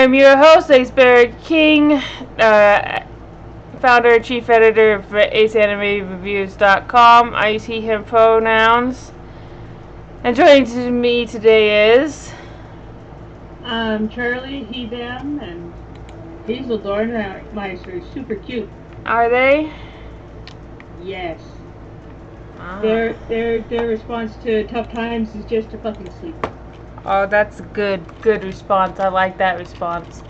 am your host, Iceberg King, founder and chief editor of AceAnimeReviews.com. I use he, him pronouns. And joining me today is... Charlie, he, them, and Hazel Dornmeister is super cute. Are they? Yes. Ah. Their response to tough times is just to fucking sleep. Oh, that's a good response. I like that response.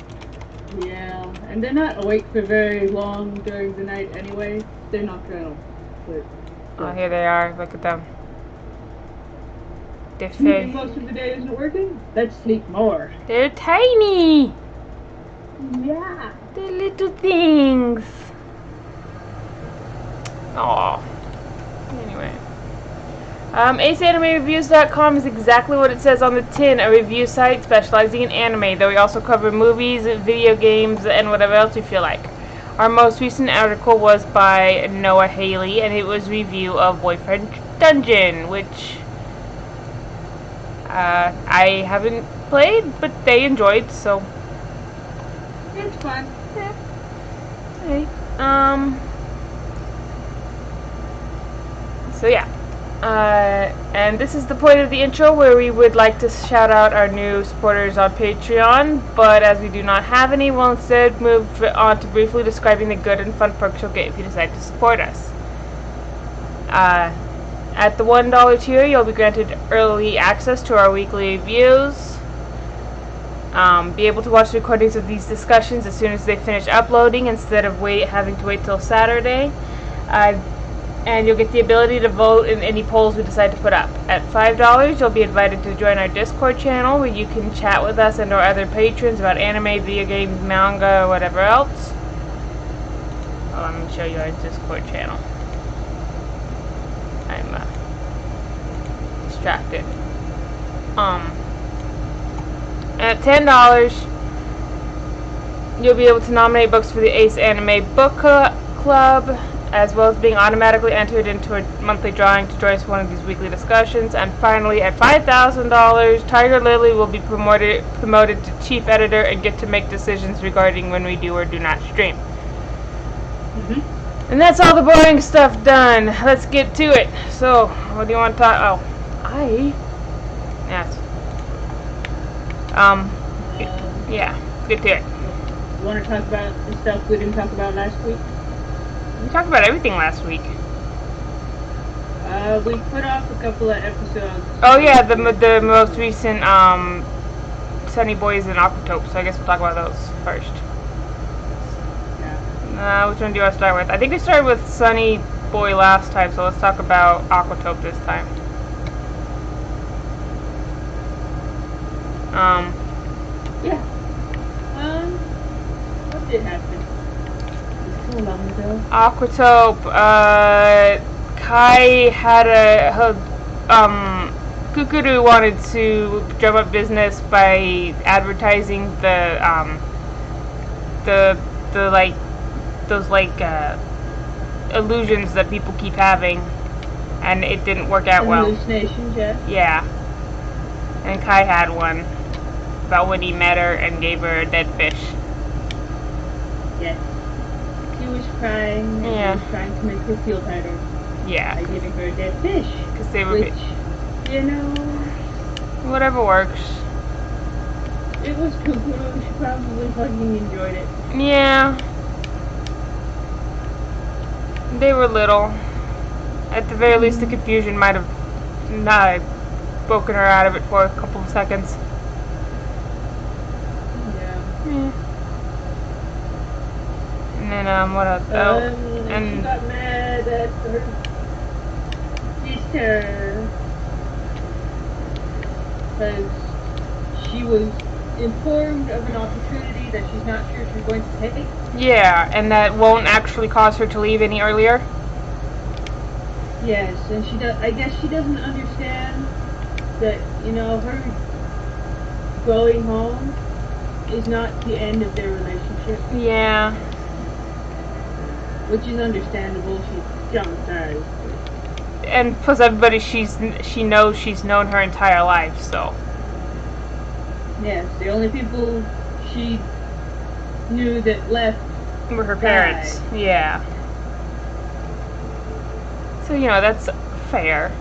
Yeah, and they're not awake for very long during the night anyway. They're nocturnal. But, Oh, here they are. Look at them. They're sleeping most of the day isn't working? Let's sleep more. They're tiny. Yeah. They're little things. Aw. Anyway. AceAnimeReviews.com is exactly what it says on the tin, a review site specializing in anime, though we also cover movies, video games, and whatever else we feel like. Our most recent article was by Noah Haley, and it was a review of Boyfriend Dungeon, which I haven't played, but they enjoyed, so... It's fun. Yeah. Hey. So yeah. And this is the point of the intro where we would like to shout out our new supporters on Patreon, but as we do not have any, we'll instead move on to briefly describing the good and fun perks you'll get if you decide to support us. At the $1 tier, you'll be granted early access to our weekly reviews, be able to watch recordings of these discussions as soon as they finish uploading instead of having to wait till Saturday. And you'll get the ability to vote in any polls we decide to put up. At $5, you'll be invited to join our Discord channel where you can chat with us and our other patrons about anime, video games, manga, or whatever else. Oh, let me show you our Discord channel. I'm distracted. At $10, you'll be able to nominate books for the Ace Anime Book Club, as well as being automatically entered into a monthly drawing to join us for one of these weekly discussions. And finally, at $5,000, Tiger Lily will be promoted to chief editor and get to make decisions regarding when we do or do not stream. And that's all the boring stuff done. Let's get to it. So, what do you want to talk? Oh, yes. Yeah, get to it. You want to talk about the stuff we didn't talk about last week? We talked about everything last week. We put off a couple of episodes. Oh yeah, the most recent Sunny Boys and Aquatope, so I guess we'll talk about those first. Yeah. Which one do you want to start with? I think we started with Sunny Boy last time, so let's talk about Aquatope this time. Yeah. What did happen? So long ago. Aquatope, Kai had Kukuru wanted to drum up business by advertising those illusions that people keep having, and it didn't work out well. Hallucinations, yeah? Yeah. And Kai had one about when he met her and gave her a dead fish. Yes. She was crying, and he was trying to make her feel better. Yeah. By giving her a dead fish. Because they were... Which, you know... Whatever works. It was cuckoo. She probably fucking enjoyed it. Yeah. They were little. At the very least, the confusion might have not broken her out of it for a couple of seconds. Yeah. And then, what else? And she got mad at her sister because she was informed of an opportunity that she's not sure she's going to take. Yeah, and that won't actually cause her to leave any earlier? Yes, and I guess she doesn't understand that, you know, her going home is not the end of their relationship. Yeah. Which is understandable. She's traumatized. And plus everybody she knows she's known her entire life, so. Yes, the only people she knew that left Were her parents. died. Yeah. So, you know, that's fair.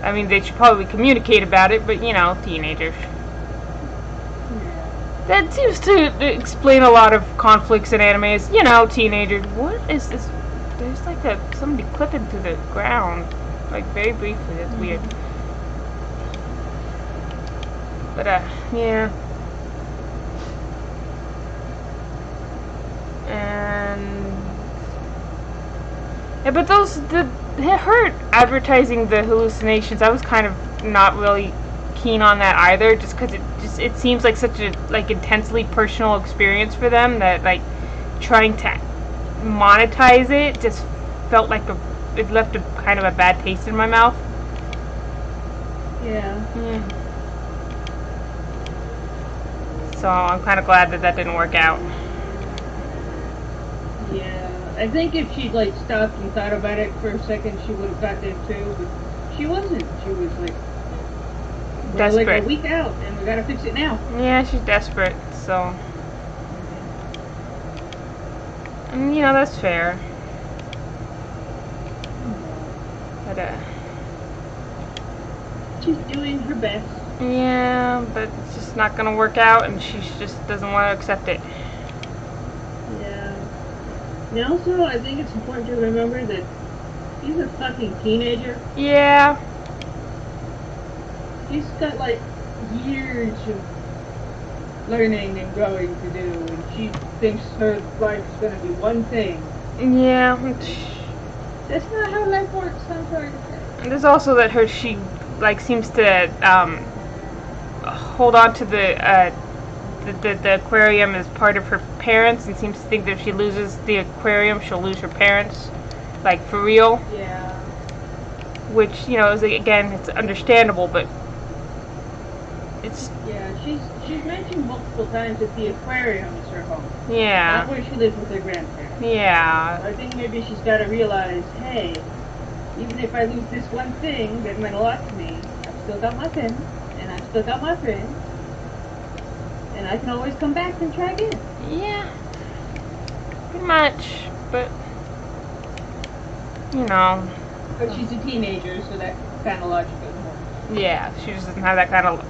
I mean, they should probably communicate about it, but, you know, teenagers. Yeah. That seems to explain a lot of conflicts in animes. You know, teenagers. What is this? There's like somebody clipping through the ground. Like, very briefly. That's weird. But, yeah. And... yeah, but her advertising the hallucinations, I was kind of not really keen on that either, just because it seems like such a intensely personal experience for them that trying to monetize it just felt like it left a kind of a bad taste in my mouth. Yeah. So I'm kind of glad that didn't work out. Yeah. I think if she'd stopped and thought about it for a second, she would have got there too. But she wasn't. She was we're desperate. a week out, and we gotta fix it now. Yeah, she's desperate. So, and that's fair. But she's doing her best. Yeah, but it's just not gonna work out, and she just doesn't want to accept it. Yeah. And also, I think it's important to remember that she's a fucking teenager. Yeah. She's got years of learning and growing to do, and she thinks her life's gonna be one thing. Yeah. That's not how life works, I'm sorry to say. And there's also that she seems to hold on to the aquarium as part of her parents, and seems to think that if she loses the aquarium, she'll lose her parents, for real. Yeah. Which, is again, it's understandable, but it's... yeah, she's mentioned multiple times that the aquarium is her home. Yeah. Not where she lives with her grandparents. Yeah. I think maybe she's got to realize, hey, even if I lose this one thing that meant a lot to me, I've still got my pen, and I've still got my friends, and I can always come back and try again. Yeah. Pretty much, but But she's a teenager, so that kind of logic goes more. Yeah, she just doesn't have that kind of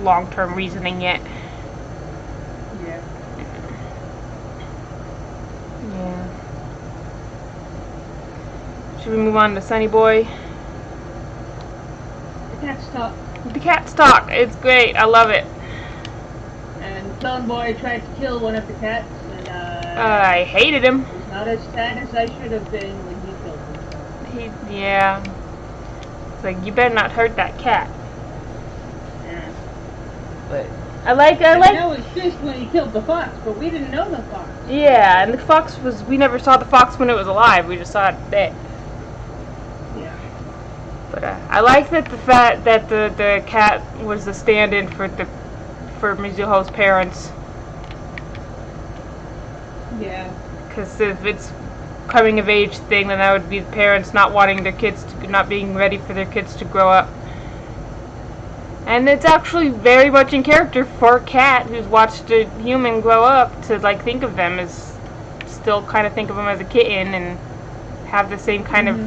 long-term reasoning yet. Yeah. Yeah. Should we move on to Sunny Boy? The cats talk. The cats talk. It's great. I love it. And Clone Boy tried to kill one of the cats, and I hated him. was not as sad as I should have been when he killed him. Yeah. It's you better not hurt that cat. Yeah. But I like. That was just when he killed the fox, but we didn't know the fox. Yeah, and the fox we never saw the fox when it was alive. We just saw it dead. Yeah. But I like that the cat was the stand-in for Mizuho's parents. Yeah. Because if it's coming of age thing, then that would be the parents not wanting their kids not being ready for their kids to grow up. And it's actually very much in character for a cat who's watched a human grow up to think of them as still kind of think of them as a kitten and have the same kind of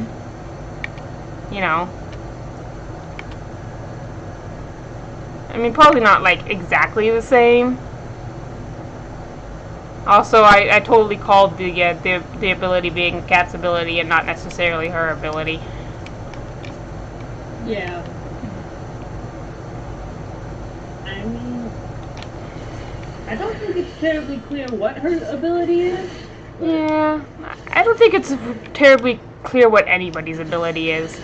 I mean, probably not exactly the same. Also, I totally called the ability being the cat's ability and not necessarily her ability. Yeah. I mean, I don't think it's terribly clear what her ability is. Yeah, I don't think it's terribly clear what anybody's ability is.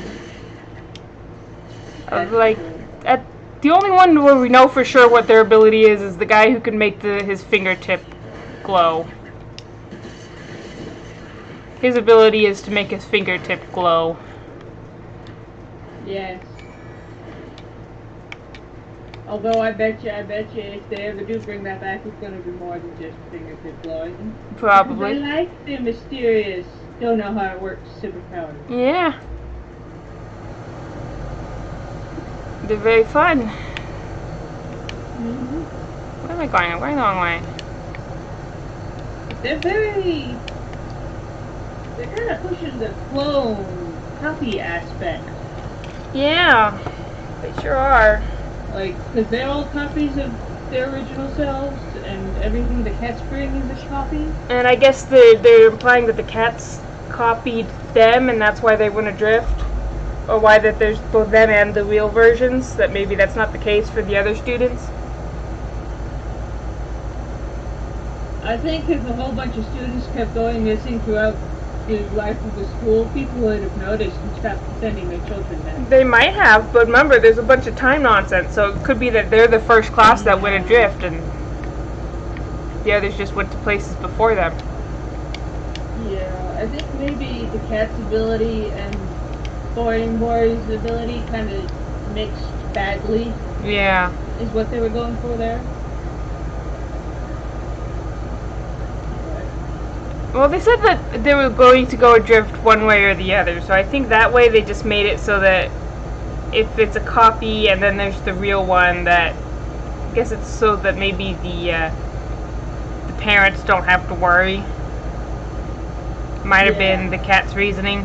The only one where we know for sure what their ability is the guy who can make his fingertip glow. His ability is to make his fingertip glow. Yes. Although I bet you, if they ever do bring that back, it's going to be more than just fingertip glowing. Probably. Because I like the mysterious, don't know how it works, superpower. Yeah. They're very fun. Mm-hmm. Where am I going? I'm going the wrong way. They're kind of pushing the clone copy aspect. Yeah, they sure are. Like, because they're all copies of their original selves, and everything the cats bring is a copy. And I guess they're implying that the cats copied them, and that's why they went adrift. Or why that there's both them and the real versions, that maybe that's not the case for the other students. I think if a whole bunch of students kept going missing throughout the life of the school, people would have noticed and stopped sending their children back. They might have, but remember, there's a bunch of time nonsense, so it could be that they're the first class that went adrift, and the others just went to places before them. Yeah, I think maybe the cat's ability and Boy Boy's ability kind of mixed badly. Yeah. Is what they were going for there. Well, they said that they were going to go adrift one way or the other, so I think that way they just made it so that if it's a copy and then there's the real one, that I guess it's so that maybe the parents don't have to worry. Might have been the cat's reasoning.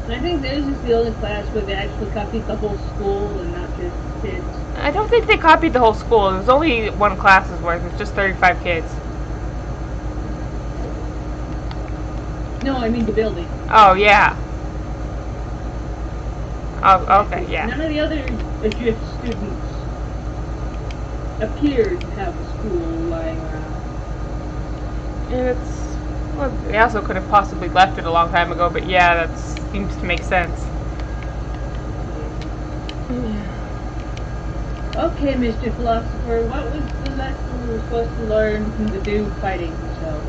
I think theirs is the only class where they actually copied the whole school and not just kids. I don't think they copied the whole school. It was only one class's worth. It's just 35 kids. No, I mean the building. Oh, yeah. Oh, okay, yeah. None of the other adrift students appeared to have a school lying around. And well, they also could have possibly left it a long time ago, but yeah, that seems to make sense. Okay, Mr. Philosopher, what was the lesson we were supposed to learn from the dude fighting himself?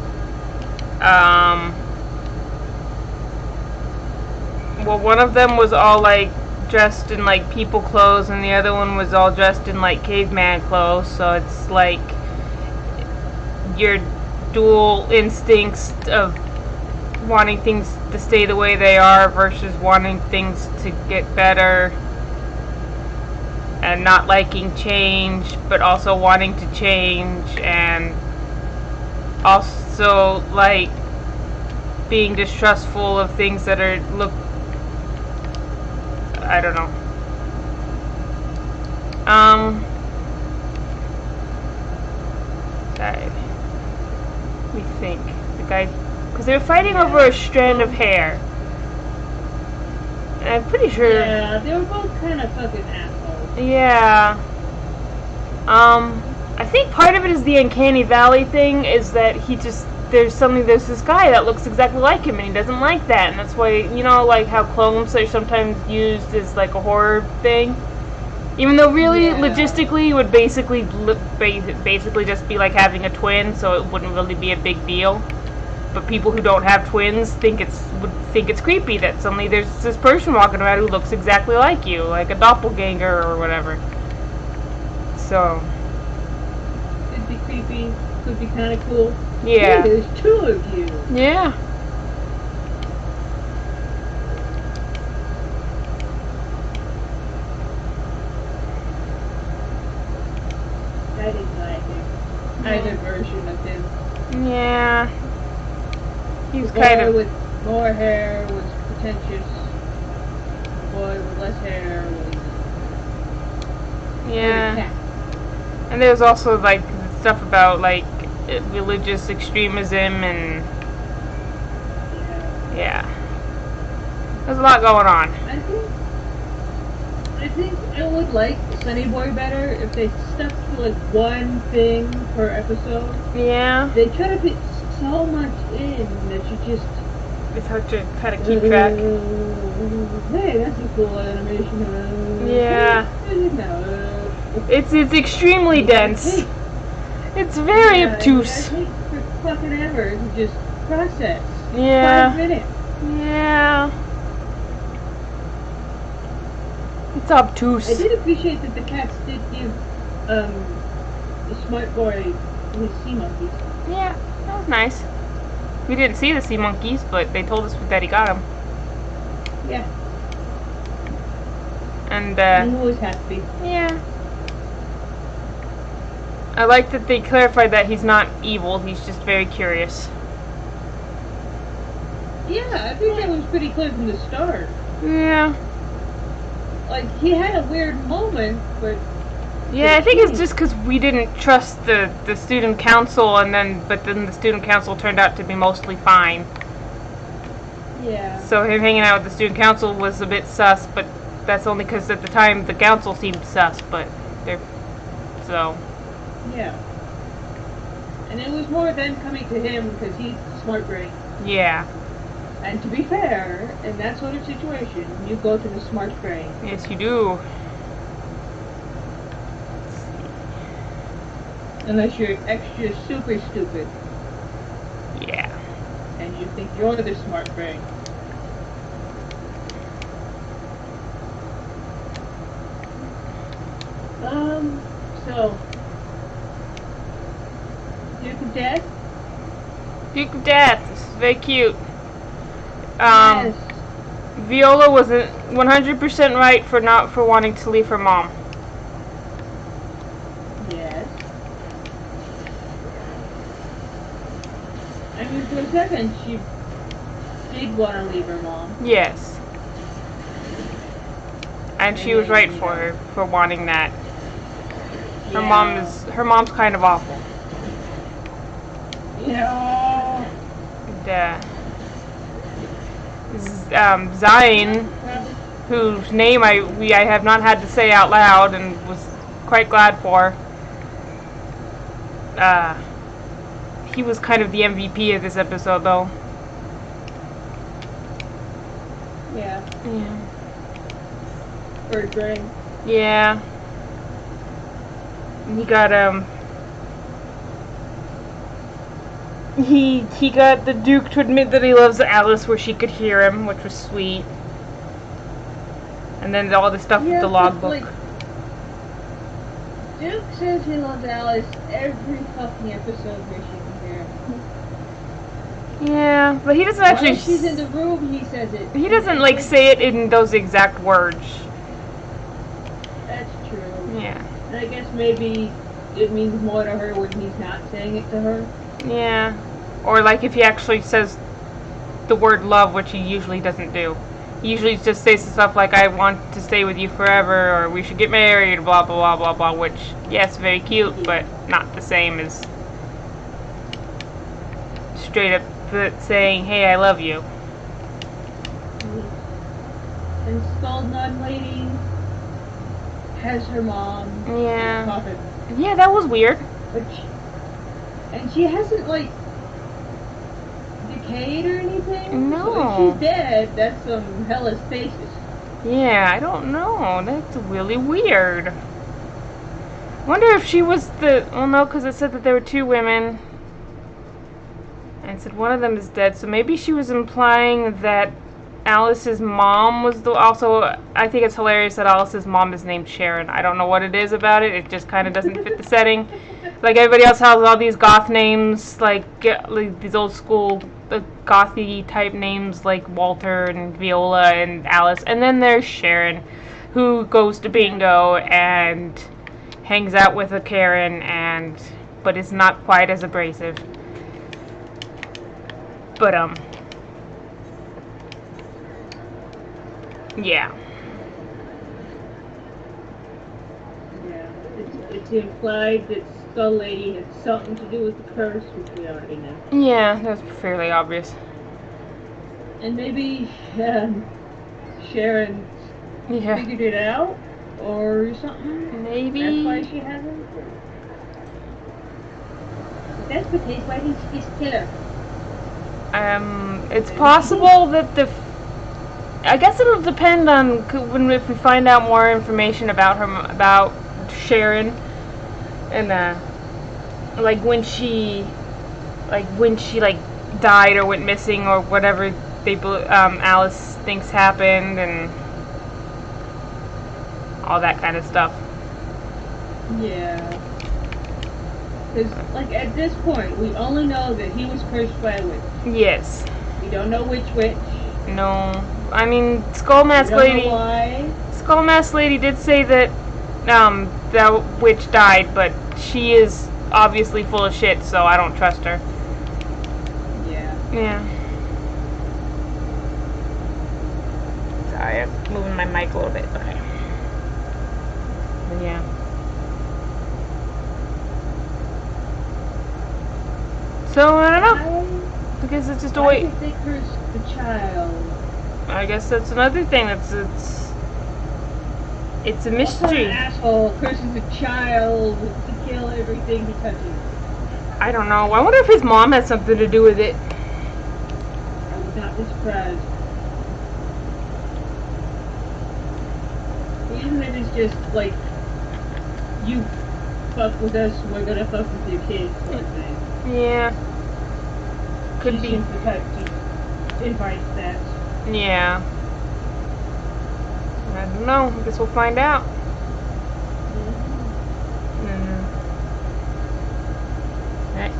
Well, one of them was all, like, dressed in, like, people clothes, and the other one was all dressed in, like, caveman clothes, so it's, like, your dual instincts of wanting things to stay the way they are versus wanting things to get better. And not liking change, but also wanting to change, and also, like, being distrustful of things that I don't know. Sorry. Let me think. The guy, because they were fighting over a strand of hair. And I'm pretty sure. Yeah, they were both kind of fucking assholes. Yeah. I think part of it is the uncanny valley thing, is that there's this guy that looks exactly like him, and he doesn't like that, and that's why, you know, like how clones are sometimes used as like a horror thing, even though really logistically it would basically just be like having a twin, so it wouldn't really be a big deal. But people who don't have twins would think it's creepy that suddenly there's this person walking around who looks exactly like you, like a doppelganger or whatever. So. Could be creepy, could be kind of cool. Yeah. Hey, there's two of you. Yeah. I didn't like it. Either version of him. Yeah. He was The kind boy of. with more hair was pretentious. The boy with less hair was. Yeah. cat. And there's also like stuff about like religious extremism and. Yeah. There's a lot going on. I think I would like Sunny Boy better if they stuck to like one thing per episode. Yeah. They try to fit so much in that you just. It's hard to kind of keep track. Hey, that's a cool animation. Yeah. It's extremely dense. It's very obtuse. It takes for fucking ever to just process. Yeah. 5 minutes. Yeah. It's obtuse. I did appreciate that the cats did give the smart boy his sea monkeys. Yeah, that was nice. We didn't see the sea monkeys, but they told us that he got them. Yeah. And, You always have to be. yeah. I like that they clarified that he's not evil, he's just very curious. Yeah, I think that was pretty clear from the start. Yeah. Like, he had a weird moment, but... Yeah, I think it's just because we didn't trust the student council, but then the student council turned out to be mostly fine. Yeah. So him hanging out with the student council was a bit sus, but that's only because at the time the council seemed sus, but they're... so... Yeah. And it was more them coming to him because he's smart brain. Yeah. And to be fair, in that sort of situation, you go to the smart brain. Yes, you do. Unless you're extra super stupid. Yeah. And you think you're the smart brain. So... Duke of Death? Duke of Death. This is very cute. Yes. Viola was 100% right for wanting to leave her mom. Yes. I mean, for a second, she did want to leave her mom. Yes. And she was right for wanting that. Her mom's kind of awful. Yeah. And, Zion, whose name I have not had to say out loud and was quite glad for. He was kind of the MVP of this episode, though. Yeah. Yeah. Bird brain. Yeah. He got he got the Duke to admit that he loves Alice where she could hear him, which was sweet. And then all the stuff with the logbook. Like, Duke says he loves Alice every fucking episode where she can hear him. Yeah, but he doesn't actually... When she's in the room, he says it. He doesn't, like, say it in those exact words. That's true. Yeah. And I guess maybe it means more to her when he's not saying it to her. Yeah. Or, like, if he actually says the word love, which he usually doesn't do. He usually just says stuff like, I want to stay with you forever, or we should get married, blah, blah, blah, blah, blah, which, yes, very cute, but not the same as straight up saying, hey, I love you. And Skull Nun Lady has her mom. Yeah. Yeah, that was weird. And she hasn't, like, decayed or anything? No. So if she's dead, that's some hella stasis. Yeah, I don't know. That's really weird. Wonder if she was the... Well, no, because it said that there were two women. And it said one of them is dead. So maybe she was implying that Alice's mom was the... Also, I think it's hilarious that Alice's mom is named Sharon. I don't know what it is about it. It just kind of doesn't fit the setting. Like, everybody else has all these goth names, like these old school gothy type names like Walter and Viola and Alice. And then there's Sharon, who goes to bingo and hangs out with a Karen, but is not quite as abrasive. But, yeah. It's implied that Skull Lady had something to do with the curse, which we already know. Yeah, that's fairly obvious. And maybe Sharon figured it out, or something? Maybe. That's why she hasn't? If that's the case, why didn't she just kill her? It's possible that I guess it'll depend on if we find out more information about about Sharon, and like when she died or went missing or whatever Alice thinks happened, and all that kind of stuff. Yeah. Because, like, at this point, we only know that he was cursed by a witch. Yes. We don't know which witch. No. I mean, Skull Mask Lady. Why? Skull Mask Lady did say that that witch died, but she is obviously full of shit, so I don't trust her. Yeah. Yeah. Sorry, I'm moving my mic a little bit. Okay. But yeah. So I don't know. I guess it's just a I wait. think there's the child. I guess that's another thing. It's a What kind mystery. of asshole curses a child to kill everything he touches? I don't know. I wonder if his mom has something to do with it. I would not be surprised. Even if it's just like, you fuck with us, we're gonna fuck with your kids, sort of thing. Yeah. Could She be. seems the type to invite that. Yeah. I don't know. I guess we'll find out. Alright.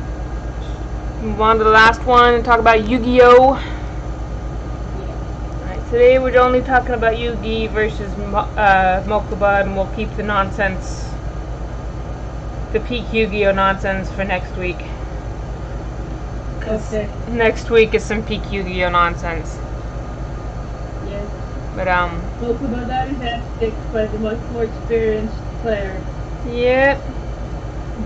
Move on to the last one and talk about Yu-Gi-Oh! Alright, today we're only talking about Yu-Gi versus Mokuba, and we'll keep the nonsense, the peak Yu-Gi-Oh! Nonsense for next week. Okay. Next week is some peak Yu-Gi-Oh! Nonsense. Yes. But, Mokuba got his ass kicked by the much more experienced player. yep.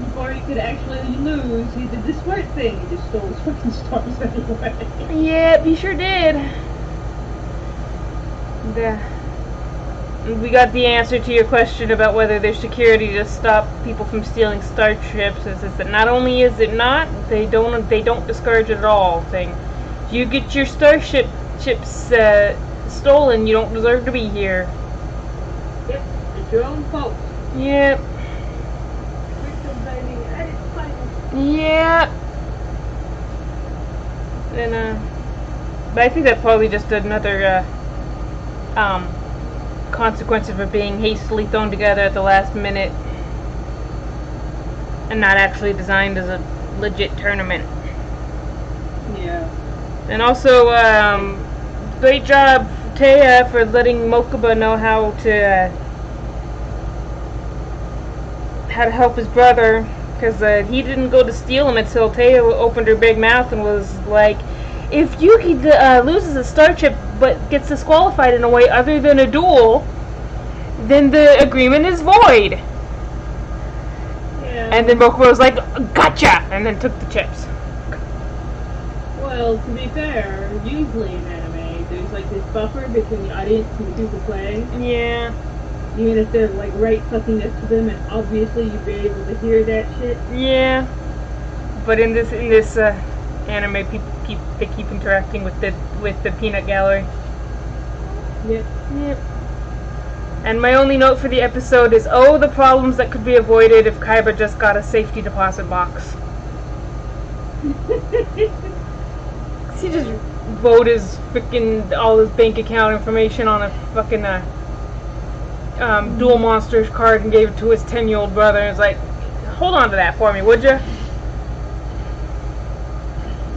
Before he could actually lose, he did the smart thing. He just stole his fucking stars anyway. Yep, he sure did. We got the answer to your question about whether there's security to stop people from stealing starships. Is that not only is it not, they don't discourage it at all. Saying, if you get your starship chips stolen, you don't deserve to be here. Yep, it's your own fault. Yep. Victim blaming at its finest. Yep. And but I think that's probably just another consequence of it being hastily thrown together at the last minute and not actually designed as a legit tournament. Yeah. And also, great job, Taya, for letting Mokuba know how to help his brother, because he didn't go to steal him until Taya opened her big mouth and was like, if Yuki loses a starship but gets disqualified in a way other than a duel, then the agreement is void. Yeah. And then Mokuba was like, gotcha! And then took the chips. Well, to be fair, usually in anime, there's like this buffer between the audience and the people playing. Yeah. Even if they're like right fucking next to them, and obviously you'd be able to hear that shit. Yeah. But in this anime, they keep interacting with the peanut gallery. Yep. Yep. And my only note for the episode is, oh, the problems that could be avoided if Kaiba just got a safety deposit box. He just wrote his all his bank account information on a fucking Duel Monsters card and gave it to his 10-year-old brother. And it's like, hold on to that for me, would you?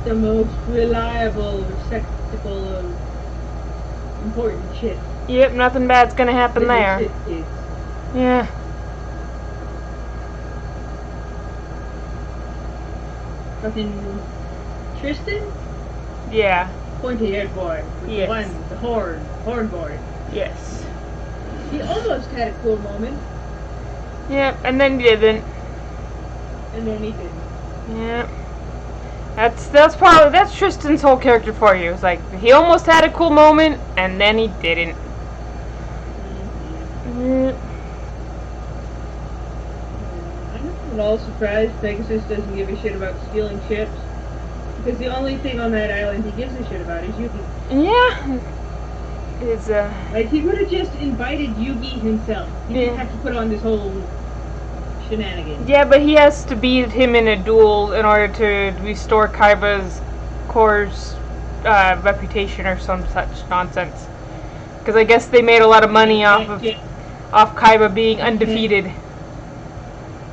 The most reliable receptacle of important shit. Yep, nothing bad's gonna happen there. Shit kids. Yeah. Fucking Tristan? Yeah. Pointy-haired boy. With Yes. the horn boy. Yes. He almost had a cool moment, Yep, and then didn't. and then he didn't. Yep. That's Tristan's whole character for you. It's like, he almost had a cool moment, and then he didn't. Yep. I'm not at all surprised Pegasus doesn't give a shit about stealing ships. Because the only thing on that island he gives a shit about is Yugi. Yeah. It's Like, he would have just invited Yugi himself. He didn't have to put on this whole shenanigans. yeah, but he has to beat him in a duel in order to restore Kaiba's core's reputation or some such nonsense. Because I guess they made a lot of money off Kaiba being undefeated.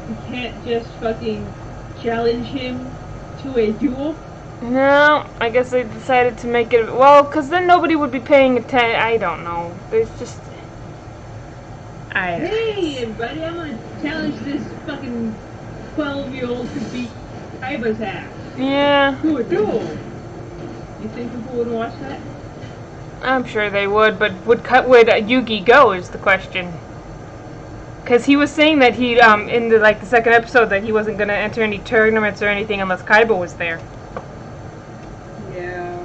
You can't just fucking challenge him to a duel. No, I guess they decided to make it, well, because then nobody would be paying attention. I don't know. There's just, Hey, everybody, I'm gonna challenge this fucking 12-year-old to beat Kaiba's ass. Yeah, Do a duel. You think people would watch that? I'm sure they would, but would Yugi go is the question. Because he was saying that he, in the second episode, that he wasn't going to enter any tournaments or anything unless Kaiba was there. Yeah.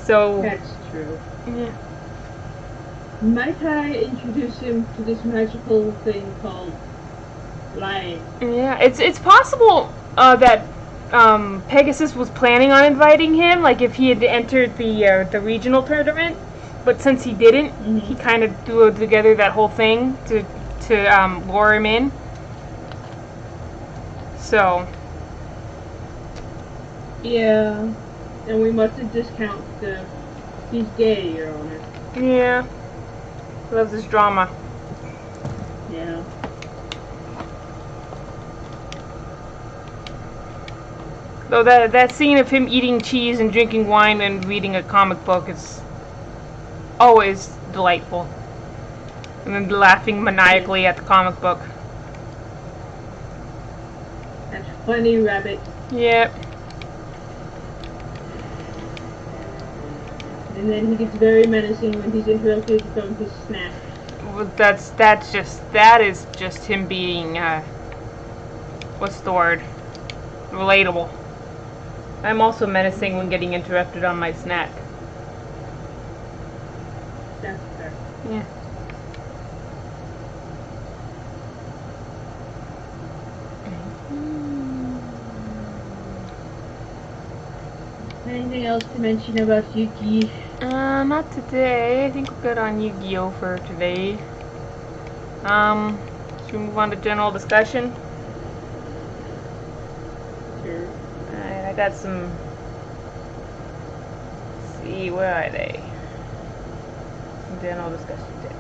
So. That's true. Yeah. Might I introduce him to this magical thing called life? Yeah, it's possible that Pegasus was planning on inviting him, like if he had entered the regional tournament, but since he didn't, he kind of threw together that whole thing to lure him in. So. Yeah, and we mustn't discount the he's gay, Your Honor. Yeah. Loves this drama. Yeah. Though that scene of him eating cheese and drinking wine and reading a comic book is always delightful. And then laughing maniacally at the comic book. That's funny, Rabbit. Yep. And then he gets very menacing when he's interrupted from his snack. Well, that is just him being what's the word? Relatable. I'm also menacing when getting interrupted on my snack. That's fair. Yeah. Anything else to mention about Yuki? Not today. I think we're good on Yu-Gi-Oh for today. Should we move on to general discussion? Sure. Alright, I got some. Let's see, where are they? Some general discussion tips.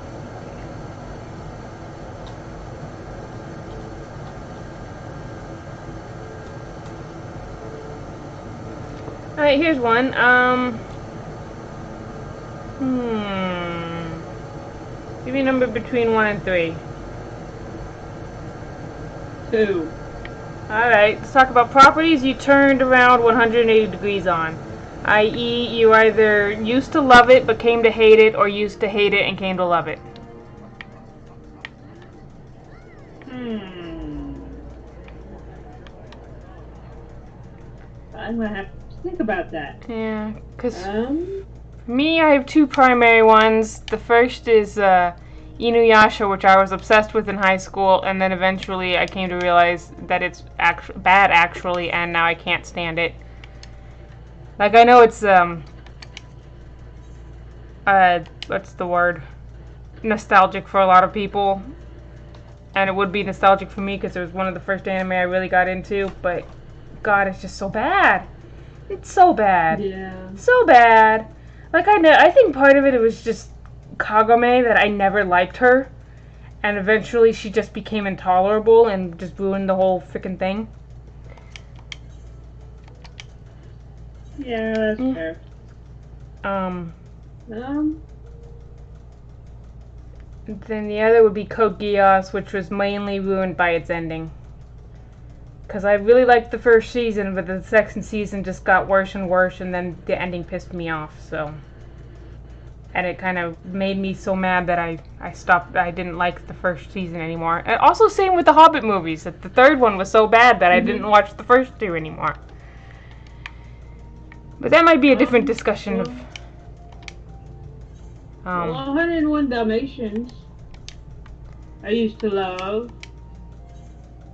Alright, here's one. Give me a number between 1 and 3. 2. Alright, let's talk about properties you turned around 180 degrees on. I.e., you either used to love it but came to hate it, or used to hate it and came to love it. I'm gonna have to think about that. Yeah, because me, I have two primary ones. The first is Inuyasha, which I was obsessed with in high school, and then eventually I came to realize that it's bad actually, and now I can't stand it. Like, I know it's what's the word? Nostalgic for a lot of people, and it would be nostalgic for me because it was one of the first anime I really got into, but God, it's just so bad. It's so bad. Yeah. So bad. Like, I think part of it was just Kagome, that I never liked her, and eventually she just became intolerable and just ruined the whole freaking thing. Yeah, that's fair. Then the other would be Code Geass, which was mainly ruined by its ending. Because I really liked the first season, but the second season just got worse and worse, and then the ending pissed me off, so. And it kind of made me so mad that I stopped, I didn't like the first season anymore. And also same with the Hobbit movies, that the third one was so bad that I didn't watch the first two anymore. But that might be a different discussion of... 101 Dalmatians. I used to love.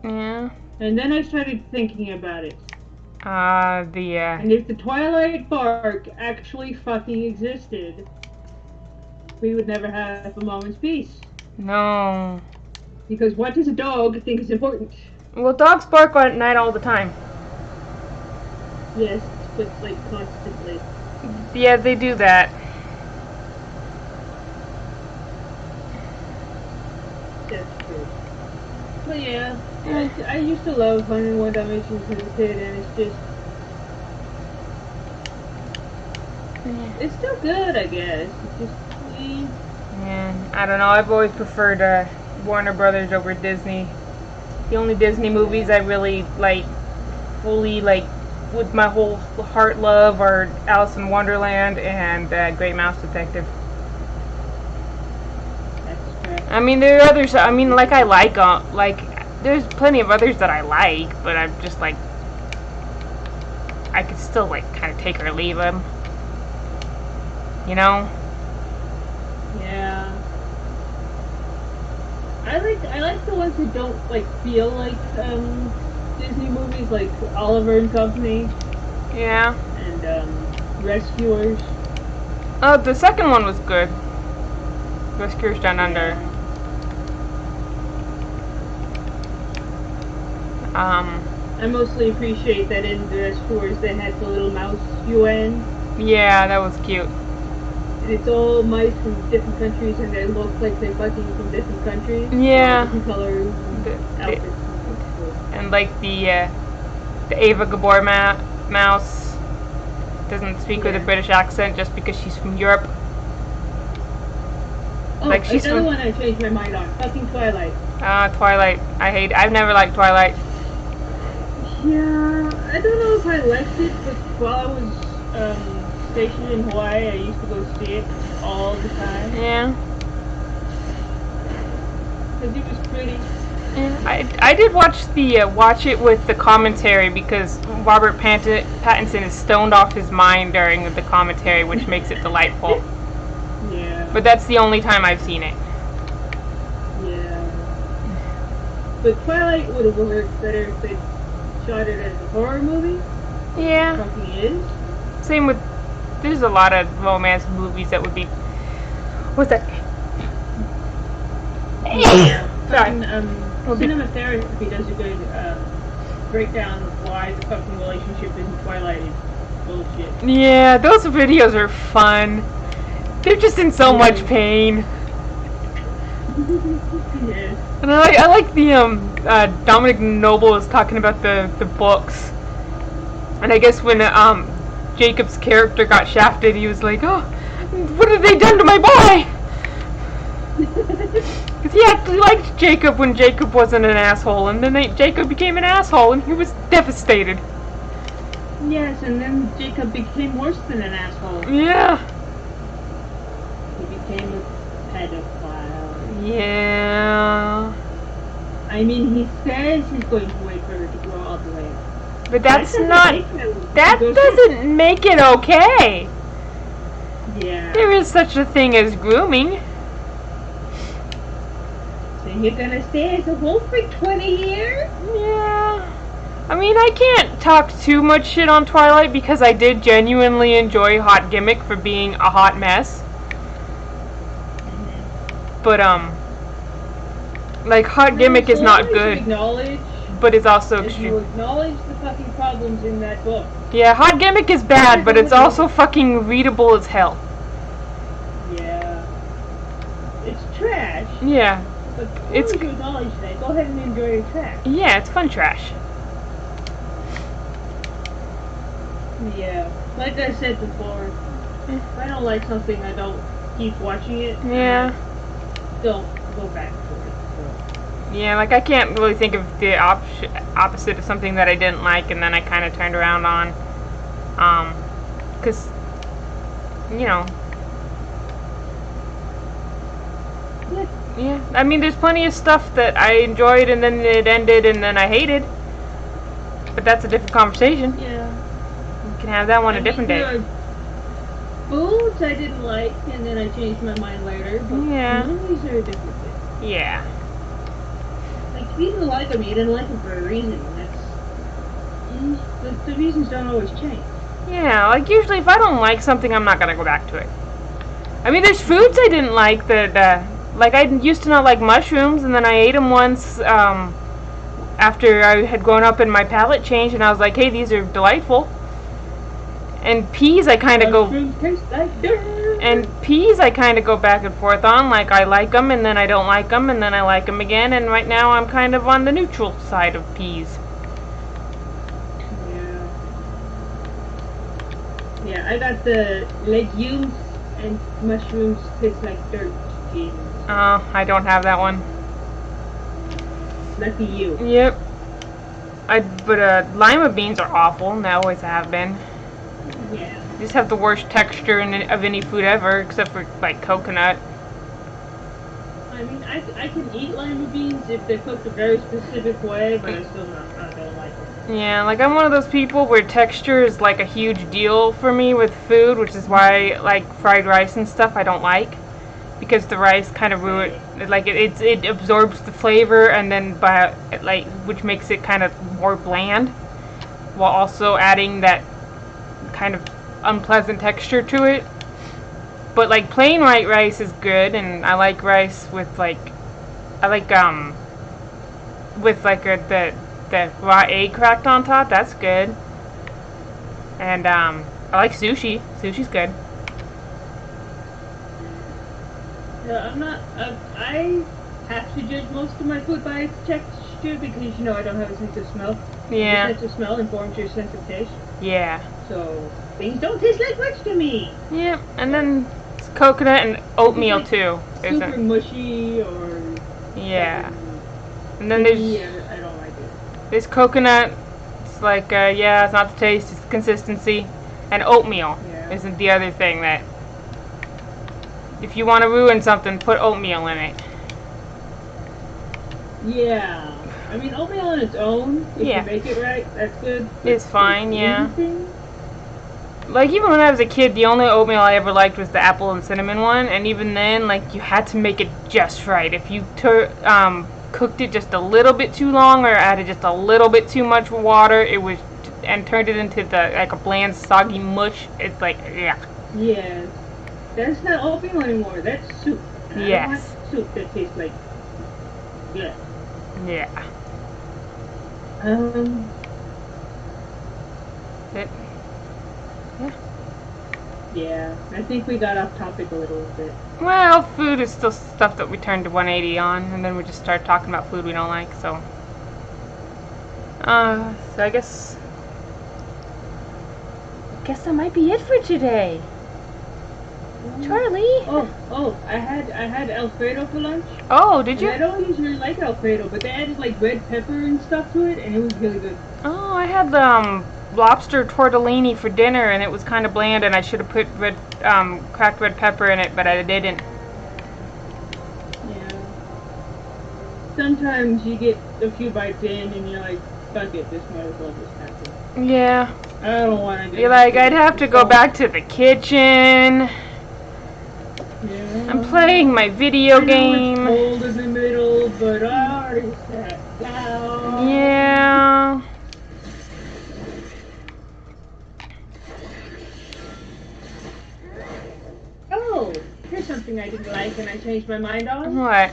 Yeah. And then I started thinking about it. And if the Twilight Bark actually fucking existed, we would never have a moment's peace. No. Because what does a dog think is important? Well, dogs bark at night all the time. Yes, but like constantly. Yeah, they do that. That's true. But yeah, I used to love 101 Dalmatians as a kid, and it's just It's still good, I guess. It's just, Yeah, I don't know. I've always preferred Warner Brothers over Disney. The only Disney movies I really like, fully like, with my whole heart love are Alice in Wonderland and Great Mouse Detective. that's true. I mean, there are others. I mean, like I like. There's plenty of others that I like, but I'm just like, I could still like kind of take or leave them. You know? Yeah. I like the ones that don't like feel like Disney movies, like Oliver and Company Yeah. and Rescuers. Oh, the second one was good. Rescuers Down Under. I mostly appreciate that in the Rescuers they had the little mouse UN. Yeah, that was cute. And it's all mice from different countries, and they look like they're fucking from different countries. Yeah. Different colors and outfits. And like the Ava Gabor mouse doesn't speak with a British accent just because she's from Europe. Oh, Like, she's another from- one I changed my mind on. Fucking Twilight. Twilight. I've never liked Twilight. Yeah, I don't know if I liked it, but while I was stationed in Hawaii, I used to go see it all the time. Yeah. Because it was pretty. Yeah, I did watch it with the commentary because Robert Pattinson is stoned off his mind during the commentary, which makes it delightful. Yeah. But that's the only time I've seen it. Yeah. But Twilight would have worked better if they shot it as a horror movie. Yeah. It fucking is. Same with. There's a lot of romance movies that would be. What's that? Yeah. Sorry. Fucking, Cinema Therapy does a good breakdown of why the fucking relationship in Twilight is bullshit. Yeah, those videos are fun. They're just in so much pain. Yes. And I like the Dominic Noble was talking about the books. And I guess when Jacob's character got shafted, he was like, "Oh, what have they done to my boy?" Because he actually liked Jacob when Jacob wasn't an asshole, and then Jacob became an asshole, and he was devastated. Yes, and then Jacob became worse than an asshole. Yeah. He became a pedophile. Yeah. I mean, he says he's going to wait for her to grow all the way up. But that's doesn't not. make him That go doesn't make it okay. Yeah. There is such a thing as grooming. So you're gonna stay as a wolf for 20 years? Yeah. I mean, I can't talk too much shit on Twilight because I did genuinely enjoy Hot Gimmick for being a hot mess. But, like, Hot Gimmick is not good, Acknowledge, but it's also if you extreme. acknowledge the fucking problems in that book. Yeah, Hot Gimmick is bad, but it's also fucking readable as hell. Yeah. It's trash, Yeah. but as long It's- as you acknowledge that, go ahead and enjoy your trash. Yeah, it's fun trash. Yeah. Like I said before, if I don't like something, I don't keep watching it. Yeah. Don't go back to it. So. Yeah, like I can't really think of the opposite of something that I didn't like and then I kind of turned around on. 'Cause, you know. Yeah. Yeah, I mean, there's plenty of stuff that I enjoyed and then it ended and then I hated. But that's a different conversation. Yeah. We can have that one a different there day. are foods I didn't like, and then I changed my mind later. But Yeah. movies are a different thing. Yeah. Like, if you didn't like them, you didn't like them for a reason. The reasons don't always change. Yeah, like usually if I don't like something, I'm not gonna go back to it. I mean, there's foods I didn't like that, like I used to not like mushrooms, and then I ate them once, after I had grown up and my palate changed, and I was like, hey, these are delightful. And peas, I kind of go, Mushrooms taste like dirt. and peas, I kind of go back and forth on, like I like them, and then I don't like them, and then I like them again, and right now I'm kind of on the neutral side of peas. Yeah. Yeah, I got the legumes and mushrooms taste like dirt jeans. Oh, I don't have that one. Lucky you. Yep. But lima beans are awful, and they always have been. Yeah. They just have the worst texture of any food ever, except for like coconut. I mean, I can eat lima beans if they're cooked a very specific way, but I don't like them. Yeah, like I'm one of those people where texture is like a huge deal for me with food, which is why like fried rice and stuff I don't like, because the rice kind of it absorbs the flavor and then which makes it kind of more bland, while also adding that kind of unpleasant texture to it. But like plain white rice is good, and I like rice with the raw egg cracked on top. That's good. And I like sushi. Sushi's good. Yeah, I'm not. I have to judge most of my food by its texture because I don't have a sense of smell. Yeah. The sense of smell informs your sense of taste. Yeah. So things don't taste like much to me. Yeah, and then it's coconut and oatmeal like too. Super mushy or. Yeah. And then there's I don't like it. There's coconut. It's like it's not the taste, it's the consistency. And oatmeal isn't the other thing that. If you want to ruin something, put oatmeal in it. Yeah. I mean, oatmeal on its own, if you make it right, that's good. It's fine, yeah. Like, even when I was a kid, the only oatmeal I ever liked was the apple and cinnamon one, and even then, like, you had to make it just right. If you cooked it just a little bit too long or added just a little bit too much water, and turned it into a bland, soggy mush, it's like, yeah. Yes. That's not oatmeal anymore, that's soup. And yes. I don't want soup that tastes like, yeah. Yeah. Yeah, I think we got off topic a little bit. Well, food is still stuff that we turned to 180 on, and then we just started talking about food we don't like, so. So I guess that might be it for today. Charlie? Oh, I had Alfredo for lunch. Oh, did you? And I don't usually like Alfredo, but they added like red pepper and stuff to it, and it was really good. Oh, I had lobster tortellini for dinner, and it was kind of bland, and I should have put cracked red pepper in it, but I didn't. Yeah. Sometimes you get a few bites in, and you're like, fuck it, this might as well just happen. Yeah. I don't want to. You're like, I'd have to go back to the kitchen. Yeah. I'm playing my video game. It's cold in the middle, but I already sat down. Yeah. Oh, here's something I didn't like and I changed my mind on. What?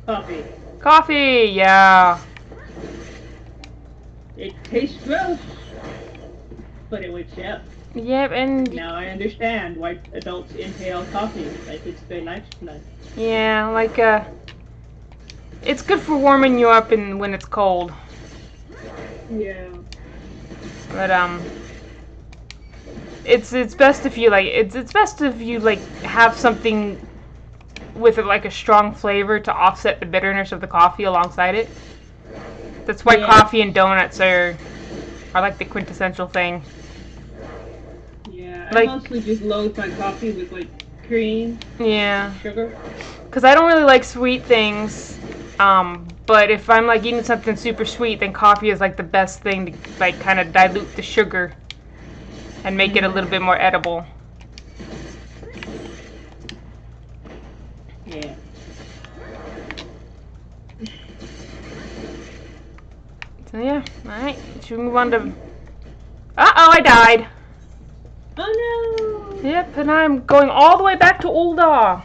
Coffee. Coffee, yeah. It tastes gross, but it wakes you up. Yep, and now I understand why adults inhale coffee like it's their lifeblood. Yeah, like it's good for warming you up when it's cold. Yeah. But it's best if you it's best if you have something with like a strong flavor to offset the bitterness of the coffee alongside it. That's why coffee and donuts are like the quintessential thing. Yeah, I mostly just load my coffee with cream. Yeah. Sugar. Because I don't really like sweet things. But if I'm eating something super sweet, then coffee is the best thing to kind of dilute the sugar and make it a little bit more edible. Yeah. So yeah, alright. Should we move on to... Uh-oh, I died! Oh no! Yep, and I'm going all the way back to Ulda.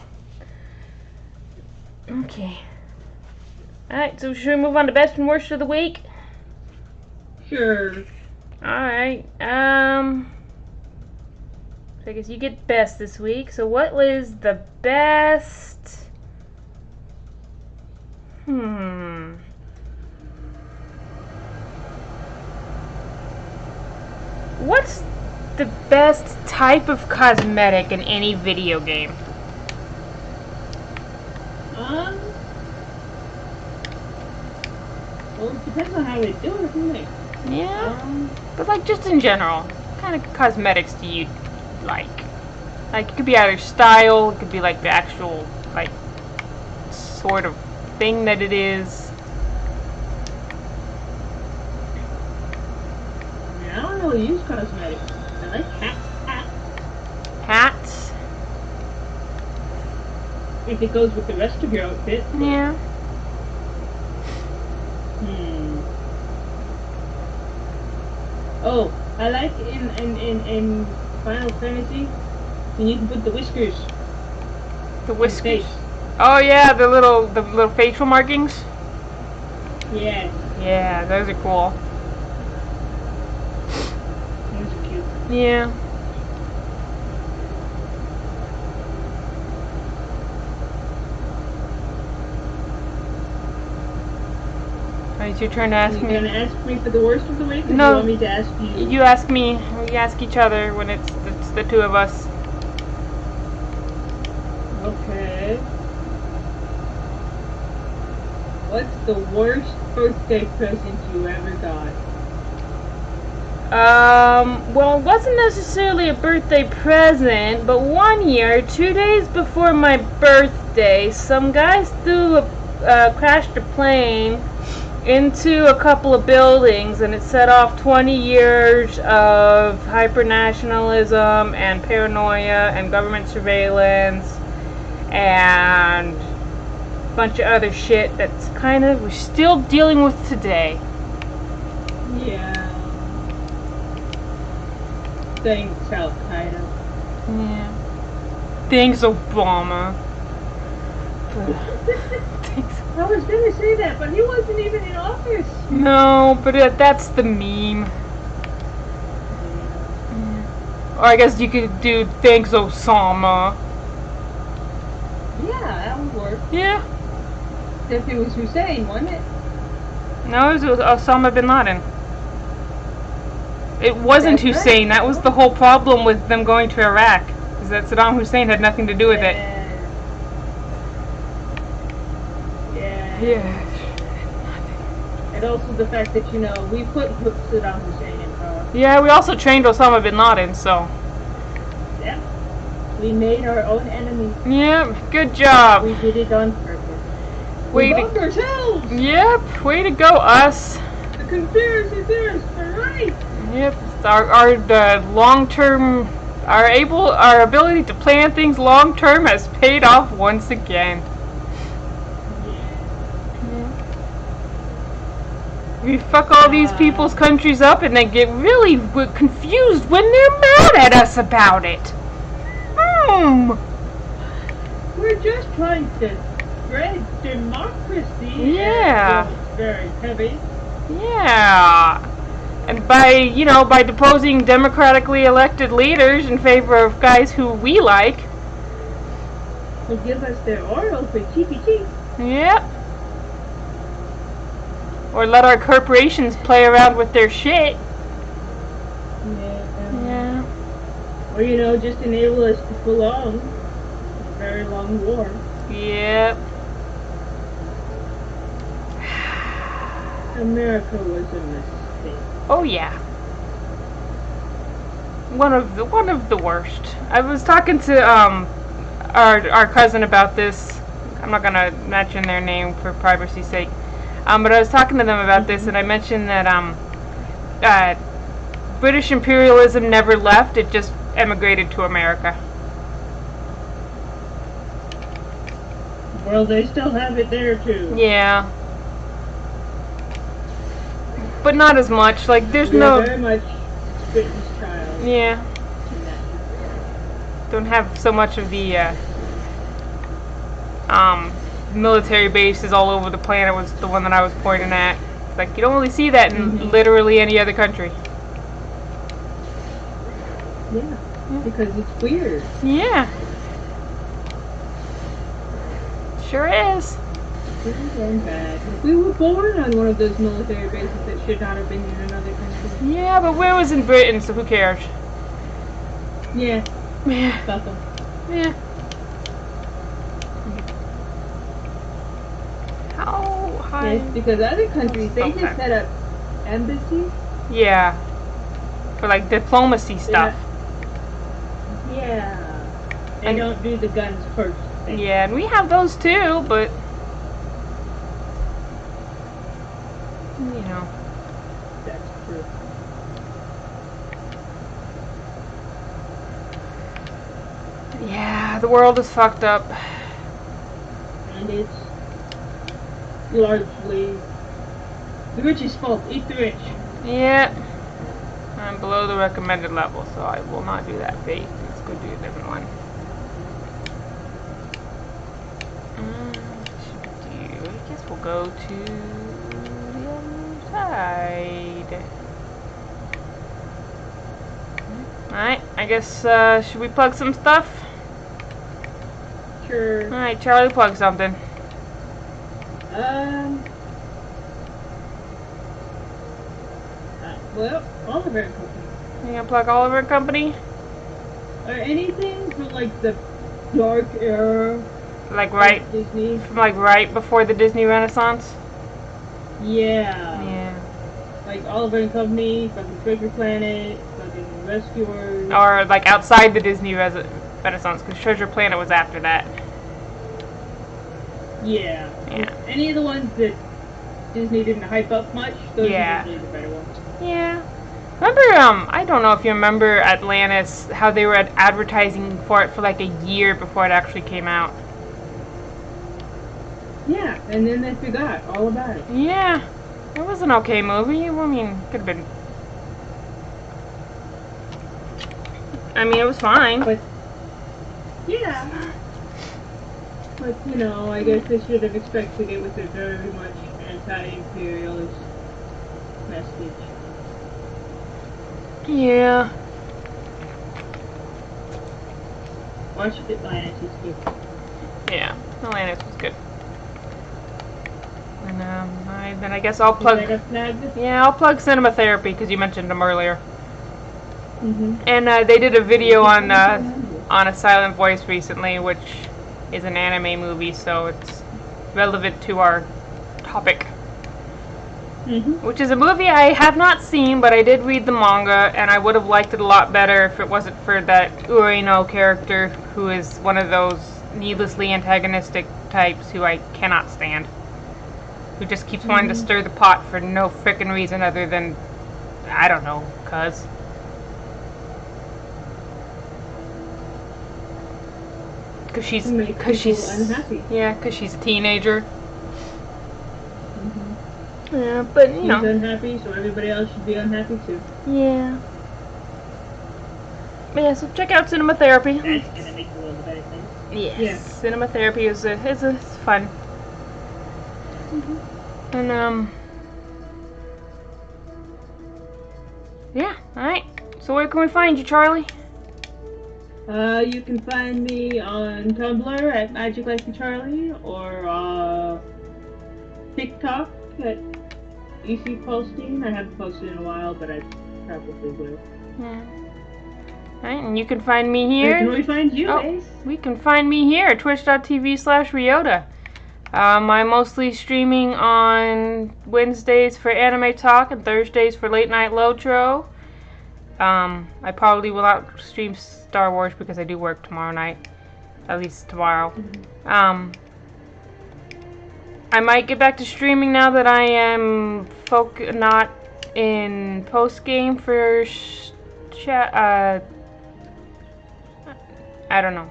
Okay. Alright, so should we move on to best and worst of the week? Sure. Alright, so I guess you get best this week. So what was the best? What's the best type of cosmetic in any video game? Well, it depends on how they do it, doesn't it? Yeah. But like just in general, what kind of cosmetics do you like? Like it could be either style, it could be like the actual like sort of thing that it is. I mean, I don't really use cosmetics. I like hats. Hats? If it goes with the rest of your outfit. Yeah. Oh, I like in Final Fantasy when you can put the whiskers. The whiskers. Oh yeah, the little facial markings. Yeah. Yeah, those are cool. Those are cute. Yeah. Alright, your turn to ask me. Are you gonna ask me for the worst of the week, or No. do you want me to ask you? You ask me. We ask each other when it's the two of us. Okay. What's the worst birthday present you ever got? Well, it wasn't necessarily a birthday present, but one year, 2 days before my birthday, some guys crashed a plane into a couple of buildings, and it set off 20 years of hyper-nationalism and paranoia and government surveillance and a bunch of other shit that's kind of we're still dealing with today. Yeah. Thanks, Al Qaeda. Yeah. Thanks, Obama. Thanks. I was gonna say that, but he wasn't even in office. No, but that's the meme. Or I guess you could do thanks, Osama. Yeah, that would work. Yeah. If it was Hussein, wasn't it? No, it was Osama bin Laden. It wasn't That's Hussein. right. That was the whole problem with them going to Iraq. Is that Saddam Hussein had nothing to do with it. Yeah. Yeah. And also the fact that, you know, we put Saddam Hussein in power. Yeah, we also trained Osama bin Laden, so. Yeah. We made our own enemy. Yeah, good job. We did it on purpose. Way We to- loved ourselves! Yep, way to go, us. The conspiracy theorists are right! Yep, our long-term, our ability to plan things long-term has paid off once again. We fuck all these people's countries up and they get really confused when they're mad at us about it. We're just trying to spread democracy. Yeah. It's very heavy. Yeah. And by deposing democratically elected leaders in favor of guys who we like. Will give us their oil for cheapy cheap. Yep. Or let our corporations play around with their shit. Yeah. Or, you know, just enable us to prolong a very long war. Yep. America was a mistake. Oh yeah. One of the worst. I was talking to our cousin about this. I'm not gonna mention their name for privacy's sake. But I was talking to them about this, and I mentioned that British imperialism never left; it just emigrated to America. Well, they still have it there too. Yeah. But not as much. Like there's We no. are very much Britain's child. Yeah. in that. Don't have so much of the military bases all over the planet was the one that I was pointing at. It's like you don't really see that in literally any other country. Yeah, because it's weird. Yeah. Sure is. Good and bad. If we were born on one of those military bases that should not have been in another country. Yeah, but where was in Britain, so who cares? Yeah, Yeah. fuck 'em. Yeah. How high? Yes, because other countries, they Okay. just set up embassies. Yeah. For like diplomacy stuff. Yeah. They And- don't do the guns first thing. Yeah, and we have those too, but you know. That's true. Yeah, the world is fucked up. And it's largely the richest folk eat the rich. Yeah. I'm below the recommended level, so I will not do that bait. Let's go do a different one. I guess we'll go to the other side. Alright, I guess, should we plug some stuff? Sure. Alright, Charlie, plug something. Well, Oliver and Company. You gonna plug Oliver and Company? Or anything from like the dark era Like right, of Disney. from like right before the Disney Renaissance? Yeah. Yeah. Like Oliver and Company, fucking Treasure Planet, fucking Rescuers. Or like outside the Disney Renaissance, because Treasure Planet was after that. Yeah. Yeah. Any of the ones that Disney didn't hype up much, those Yeah. are usually the better ones. Yeah. Remember, I don't know if you remember Atlantis, how they were advertising for it for like a year before it actually came out. Yeah, and then they forgot all about it. Yeah. It was an okay movie. I mean, could have been. I mean, it was fine. But, yeah. But, you know, I guess they should have expected it with a very much anti-imperialist message. Yeah. Watch it, Atlantis is good. Yeah. Atlantis was good. And then I guess I'll plug. Yeah, I'll plug Cinema Therapy because you mentioned them earlier. Mm-hmm. And they did a video on A Silent Voice recently, which is an anime movie, so it's relevant to our topic. Mm-hmm. Which is a movie I have not seen, but I did read the manga, and I would have liked it a lot better if it wasn't for that Ueno character, who is one of those needlessly antagonistic types who I cannot stand. Who just keeps wanting to stir the pot for no frickin' reason other than, I don't know, cuz. Cause she's unhappy. Yeah, cause she's a teenager. Mm-hmm. Yeah, but you know. He's unhappy, so everybody else should be unhappy too. Yeah. But yeah, so check out Cinema Therapy. That's gonna make the world a better place. Yes. Yeah. Cinema Therapy is it's fun. Mm-hmm. And yeah, alright. So where can we find you, Charlie? You can find me on Tumblr at Magic Like the Charlie, or TikTok at EC Posting. I haven't posted in a while, but I probably will. Yeah. Alright, and you can find me Where here. can we find you, Oh, Ace? we can find me here at twitch.tv/Ryota. I'm mostly streaming on Wednesdays for Anime Talk and Thursdays for Late Night Lotro. I probably will not stream Star Wars because I do work tomorrow night. At least tomorrow. I might get back to streaming now that I am not in post-game for I don't know.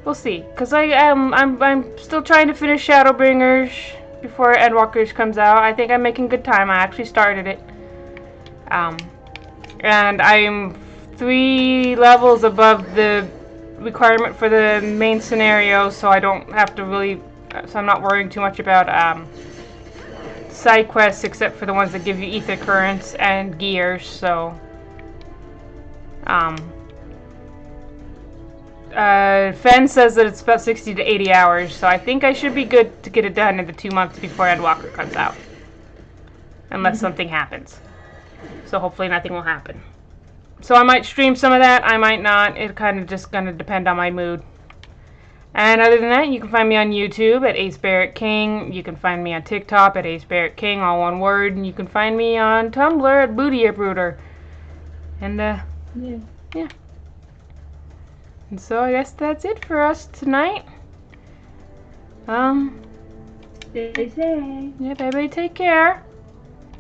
We'll see, cause I'm still trying to finish Shadowbringers before Endwalkers comes out. I think I'm making good time. I actually started it, and I'm 3 levels above the requirement for the main scenario, so I don't have to really. So I'm not worrying too much about side quests, except for the ones that give you ether currents and gears. So Fen says that it's about 60 to 80 hours, so I think I should be good to get it done in the 2 months before Endwalker comes out. Unless something happens. So hopefully nothing will happen. So I might stream some of that, I might not. It's kind of just going to depend on my mood. And other than that, you can find me on YouTube at Ace Barrett King. You can find me on TikTok at Ace Barrett King, all one word. And you can find me on Tumblr at Booty Uprooter. And, yeah. And so I guess that's it for us tonight. Stay safe. Yep, everybody take care.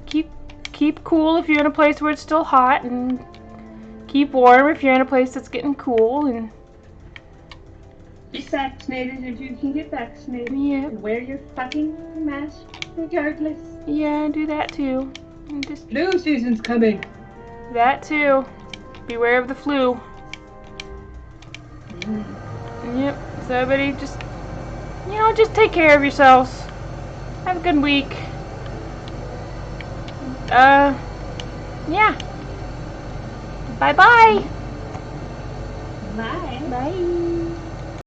Keep cool if you're in a place where it's still hot, and keep warm if you're in a place that's getting cool, and get vaccinated if you can get vaccinated. Yep. And wear your fucking mask regardless. Yeah, do that too. And just Flu season's coming. that too. Beware of the flu. Yep. So everybody just take care of yourselves. Have a good week. Yeah. Bye-bye. Bye. Bye.